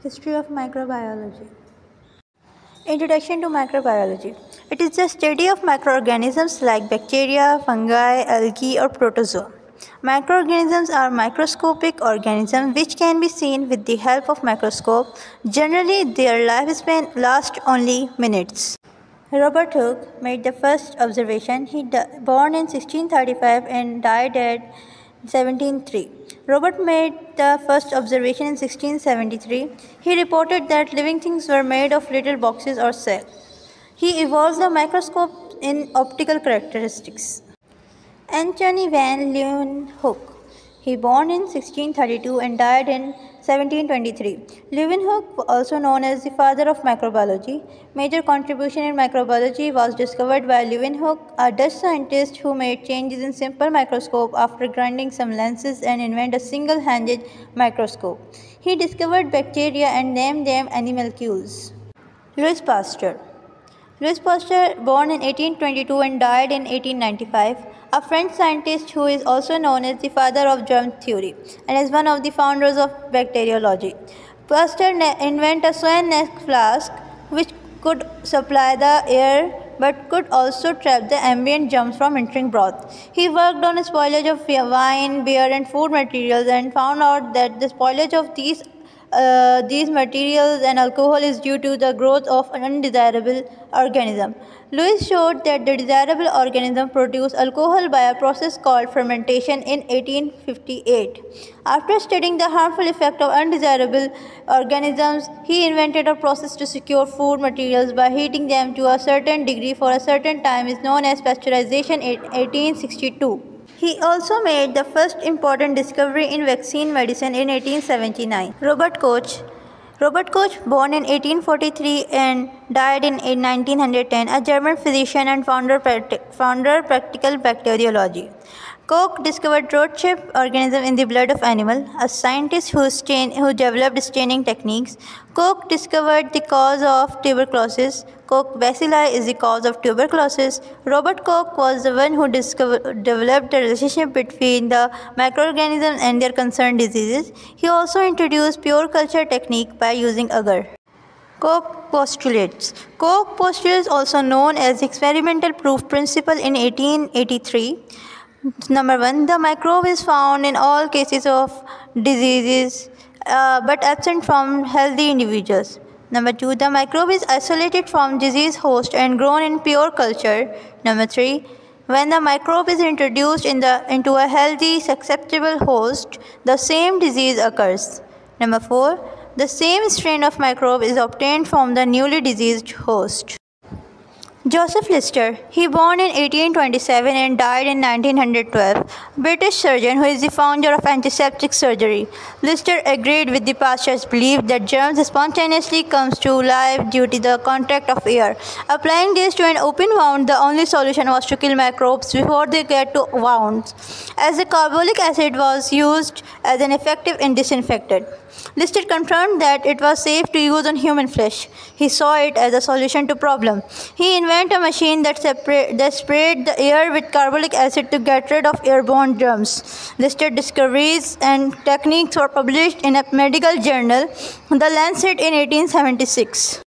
History of Microbiology. Introduction to Microbiology. It is the study of microorganisms like bacteria, fungi, algae, or protozoa. Microorganisms are microscopic organisms which can be seen with the help of microscope. Generally, their lifespan lasts only minutes. Robert Hooke made the first observation. He born in 1635 and died at 1703. Robert made the first observation in 1673. He reported that living things were made of little boxes or cells. He evolved the microscope in optical characteristics. Anthony van Leeuwenhoek. He born in 1632 and died in 1723. Leeuwenhoek, also known as the father of microbiology, major contribution in microbiology was discovered by Leeuwenhoek, a Dutch scientist who made changes in simple microscope after grinding some lenses and invented a single-handed microscope. He discovered bacteria and named them animalcules. Louis Pasteur. Louis Pasteur, born in 1822 and died in 1895, a French scientist who is also known as the father of germ theory and is one of the founders of bacteriology. Pasteur invented a swan neck flask which could supply the air but could also trap the ambient germs from entering broth. He worked on spoilage of wine, beer, and food materials and found out that the spoilage of these materials and alcohol is due to the growth of an undesirable organism. Louis showed that the desirable organism produced alcohol by a process called fermentation in 1858. After studying the harmful effect of undesirable organisms, he invented a process to secure food materials by heating them to a certain degree for a certain time is known as pasteurization in 1862. He also made the first important discovery in vaccine medicine in 1879. Robert Koch, born in 1843 and died in 1910, a German physician and founder practical bacteriology. Koch discovered road-shaped organisms in the blood of animals, a scientist who developed staining techniques. Koch discovered the cause of tuberculosis. Koch bacilli is the cause of tuberculosis. Robert Koch was the one who developed the relationship between the microorganisms and their concerned diseases. He also introduced pure culture technique by using agar. Koch postulates. Koch postulates, also known as the experimental proof principle in 1883. Number 1. The microbe is found in all cases of diseases but absent from healthy individuals. Number 2. The microbe is isolated from disease host and grown in pure culture. Number 3. When the microbe is introduced into a healthy, susceptible host, the same disease occurs. Number 4. The same strain of microbe is obtained from the newly diseased host. Joseph Lister, he born in 1827 and died in 1912, British surgeon who is the founder of antiseptic surgery. Lister agreed with the Pasteur's belief that germs spontaneously comes to life due to the contact of air. Applying this to an open wound, the only solution was to kill microbes before they get to wounds, as the carbolic acid was used as an effective disinfectant. Lister confirmed that it was safe to use on human flesh. He saw it as a solution to problem. He invented a machine that sprayed the air with carbolic acid to get rid of airborne germs. Lister's discoveries and techniques were published in a medical journal, The Lancet, in 1876.